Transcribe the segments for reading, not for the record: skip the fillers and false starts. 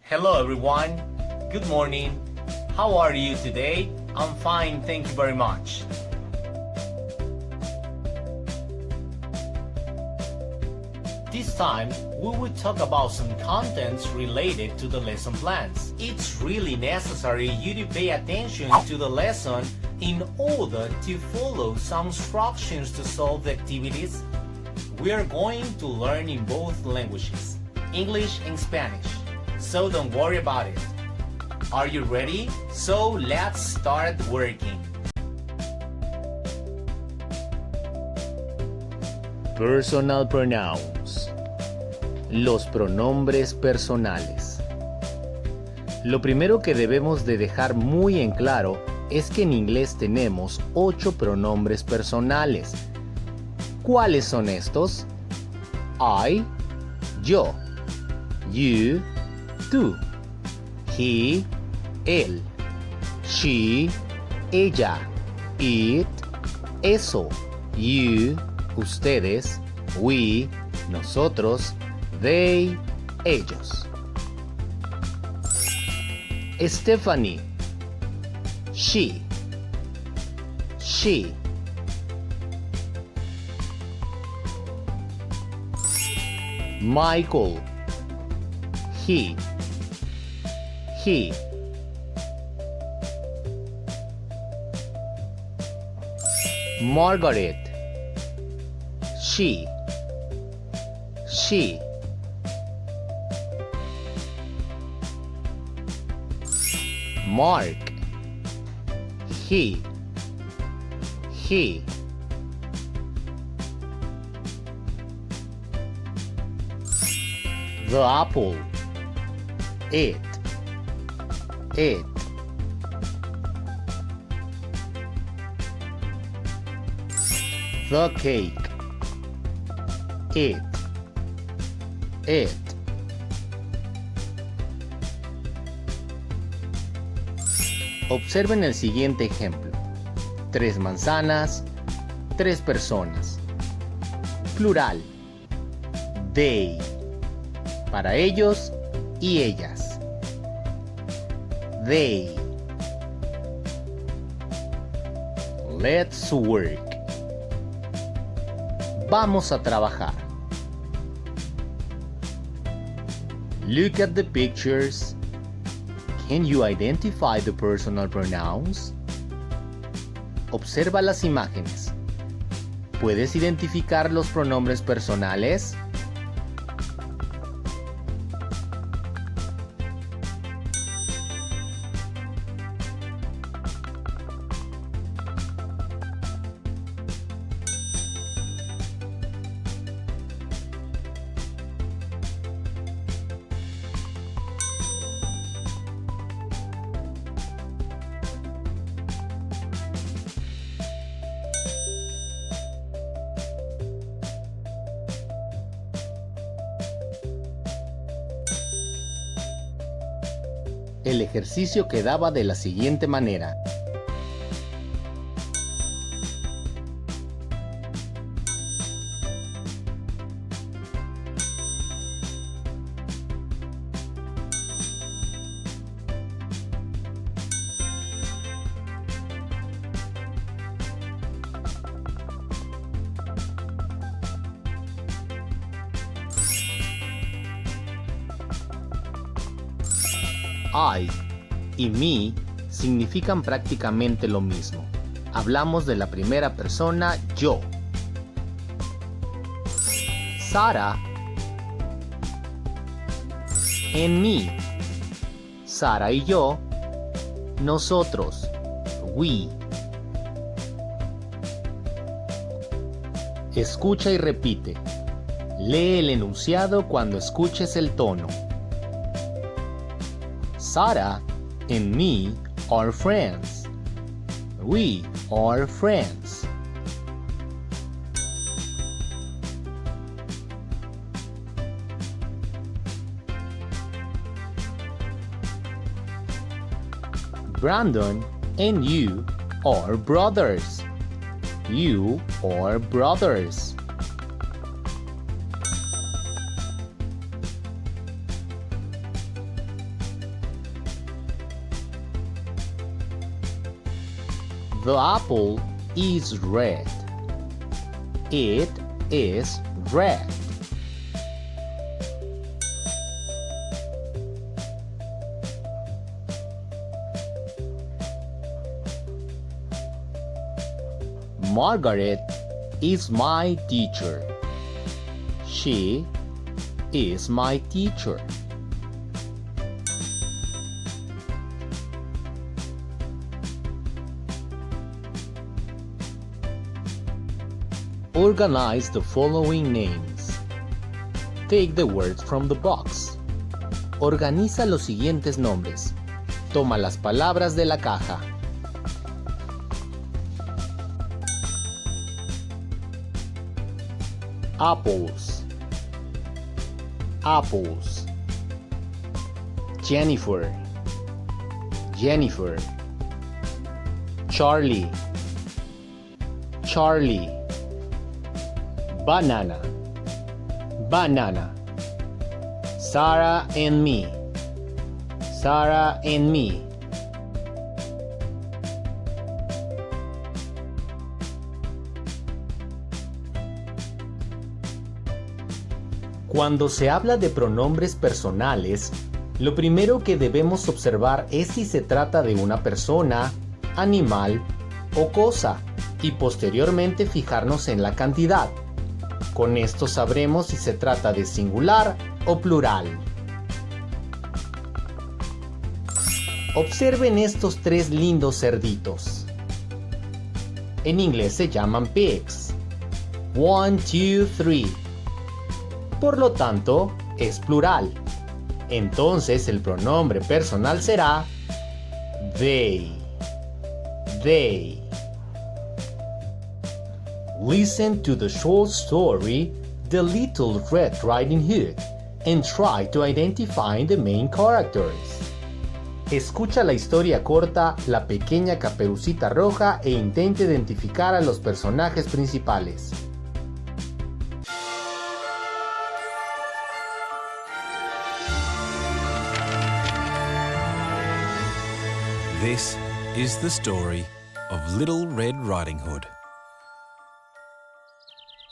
Hello everyone. Good morning. How are you today? I'm fine, thank you very much. This time, we will talk about some contents related to the lesson plans. It's really necessary you to pay attention to the lesson in order to follow some instructions to solve the activities. We are going to learn in both languages, English and Spanish, so don't worry about it. Are you ready? So let's start working. Personal pronouns. Los pronombres personales. Lo primero que debemos de dejar muy en claro es que en inglés tenemos 8 pronombres personales. ¿Cuáles son estos? I, yo, you, tú, he, él, she, ella, it, eso, you, ustedes, we, nosotros, they, ellos. Stephanie, she. Michael, he. Margaret, she. Mark, he. The apple, it. The cake, it. Observen el siguiente ejemplo. 3 manzanas, 3 personas. Plural. They. Para ellos y ellas. They. Let's work. Vamos a trabajar. Look at the pictures. Can you identify the personal pronouns? Observa las imágenes. ¿Puedes identificar los pronombres personales? El ejercicio quedaba de la siguiente manera. I y me significan prácticamente lo mismo. Hablamos de la primera persona, yo. Sara and me. Sara y yo. Nosotros, we. Escucha y repite. Lee el enunciado cuando escuches el tono. Sarah and me are friends. We are friends. Brandon and you are brothers. You are brothers. The apple is red. It is red. Margaret is my teacher. She is my teacher. Organize the following names. Take the words from the box. Organiza los siguientes nombres. Toma las palabras de la caja. Apples. Apples. Jennifer. Jennifer. Charlie. Charlie. Banana. Banana. Sarah and me. Sarah and me. Cuando se habla de pronombres personales, lo primero que debemos observar es si se trata de una persona, animal o cosa, y posteriormente fijarnos en la cantidad. Con esto sabremos si se trata de singular o plural. Observen estos tres lindos cerditos. En inglés se llaman pigs. 1, 2, 3. Por lo tanto, es plural. Entonces el pronombre personal será they. They. Listen to the short story, The Little Red Riding Hood, and try to identify the main characters. Escucha la historia corta, La Pequeña Caperucita Roja, e intenta identificar a los personajes principales. This is the story of Little Red Riding Hood.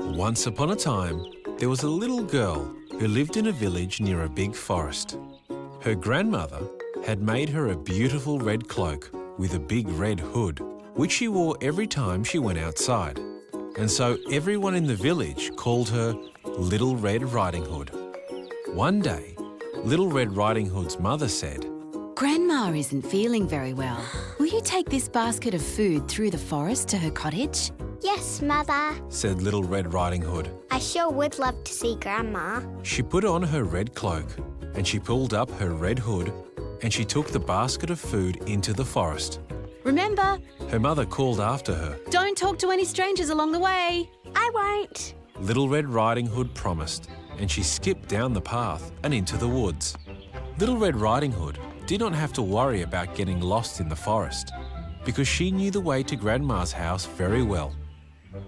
Once upon a time, there was a little girl who lived in a village near a big forest. Her grandmother had made her a beautiful red cloak with a big red hood, which she wore every time she went outside. And so everyone in the village called her Little Red Riding Hood. One day, Little Red Riding Hood's mother said, Grandma isn't feeling very well. Will you take this basket of food through the forest to her cottage? Yes, Mother. said Little Red Riding Hood. I sure would love to see Grandma. She put on her red cloak and she pulled up her red hood and she took the basket of food into the forest. Remember, Her mother called after her. don't talk to any strangers along the way. I won't. Little Red Riding Hood promised, and she skipped down the path and into the woods. Little Red Riding Hood did not have to worry about getting lost in the forest because she knew the way to Grandma's house very well.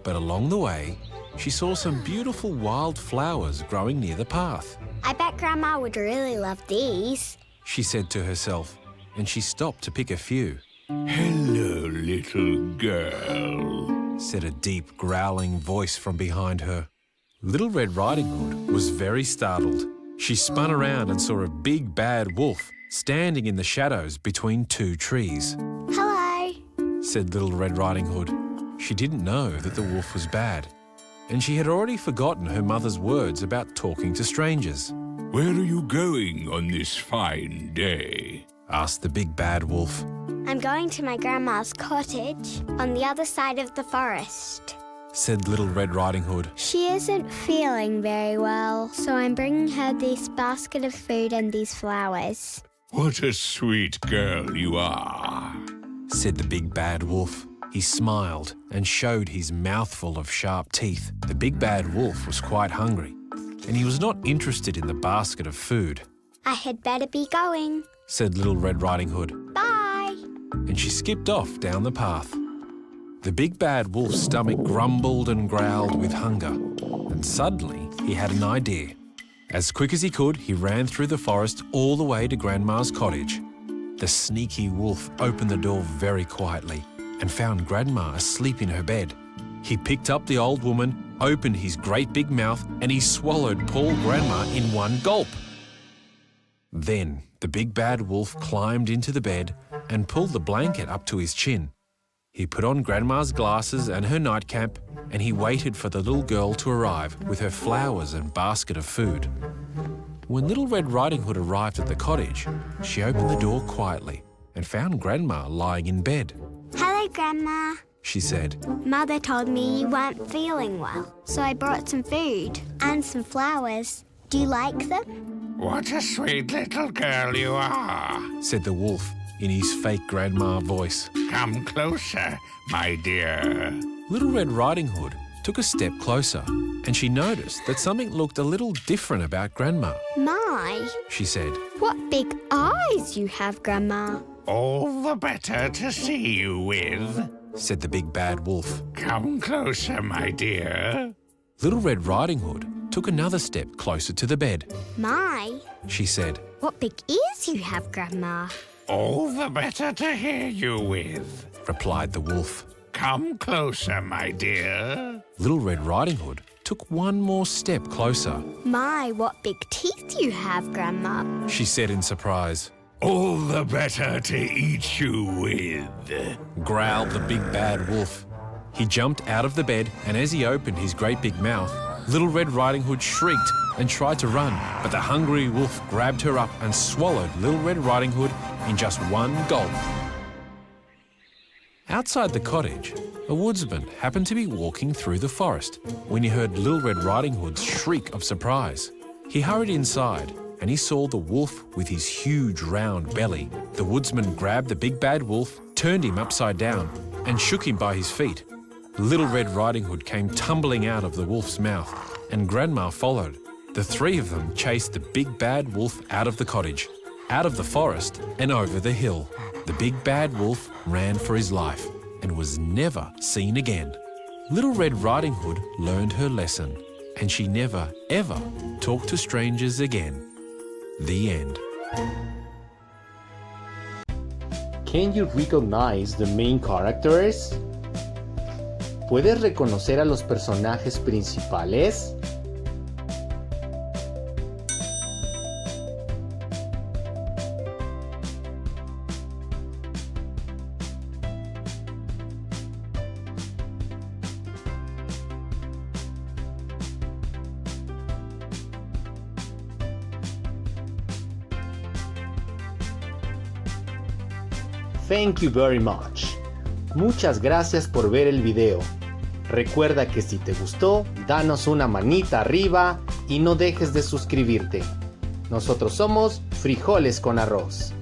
But along the way, she saw some beautiful wild flowers growing near the path. I bet Grandma would really love these. She said to herself, and she stopped to pick a few. Hello, little girl, Said a deep, growling voice from behind her. Little Red Riding Hood was very startled. She spun around and saw a big bad wolf standing in the shadows between two trees. Hello. Said Little Red Riding Hood. She didn't know that the wolf was bad, and she had already forgotten her mother's words about talking to strangers. Where are you going on this fine day? Asked the big bad wolf. I'm going to my Grandma's cottage on the other side of the forest. Said Little Red Riding Hood. She isn't feeling very well, so I'm bringing her this basket of food and these flowers. What a sweet girl you are. Said the big bad wolf. He smiled and showed his mouthful of sharp teeth. The big bad wolf was quite hungry, and he was not interested in the basket of food. I had better be going. Said Little Red Riding Hood, Bye. and she skipped off down the path. The big bad wolf's stomach grumbled and growled with hunger, and suddenly he had an idea. As quick as he could, he ran through the forest all the way to Grandma's cottage. The sneaky wolf opened the door very quietly and found Grandma asleep in her bed. He picked up the old woman, opened his great big mouth, and he swallowed poor Grandma in one gulp. Then the big bad wolf climbed into the bed and pulled the blanket up to his chin. He put on Grandma's glasses and her nightcap, and he waited for the little girl to arrive with her flowers and basket of food. When Little Red Riding Hood arrived at the cottage, she opened the door quietly and found Grandma lying in bed. Hello, Grandma. She said, Mother told me you weren't feeling well, so I brought some food and some flowers. Do you like them? What a sweet little girl you are. said the wolf in his fake grandma voice. Come closer, my dear. Little Red Riding Hood took a step closer, and she noticed that something looked a little different about Grandma. My, She said, what big eyes you have, Grandma. All the better to see you with. said the big bad wolf. Come closer, my dear. Little Red Riding Hood took another step closer to the bed. My, She said, what big ears you have, Grandma. All the better to hear you with. replied the wolf. Come closer, my dear. Little Red Riding Hood took one more step closer. My, what big teeth you have, Grandma. She said in surprise. All the better to eat you with. Growled the big bad wolf. He jumped out of the bed, and as he opened his great big mouth, Little Red Riding Hood shrieked and tried to run, but the hungry wolf grabbed her up and swallowed Little Red Riding Hood in just one gulp. Outside the cottage, a woodsman happened to be walking through the forest when he heard Little Red Riding Hood's shriek of surprise. He hurried inside and he saw the wolf with his huge round belly. The woodsman grabbed the big bad wolf, turned him upside down and shook him by his feet. Little Red Riding Hood came tumbling out of the wolf's mouth, and Grandma followed. The three of them chased the big bad wolf out of the cottage, out of the forest and over the hill. The big bad wolf ran for his life and was never seen again. Little Red Riding Hood learned her lesson, and she never, ever talked to strangers again. The end. Can you recognize the main characters? ¿Puedes reconocer a los personajes principales? Thank you very much. Muchas gracias por ver el video. Recuerda que si te gustó, danos una manita arriba y no dejes de suscribirte. Nosotros somos Frijoles con Arroz.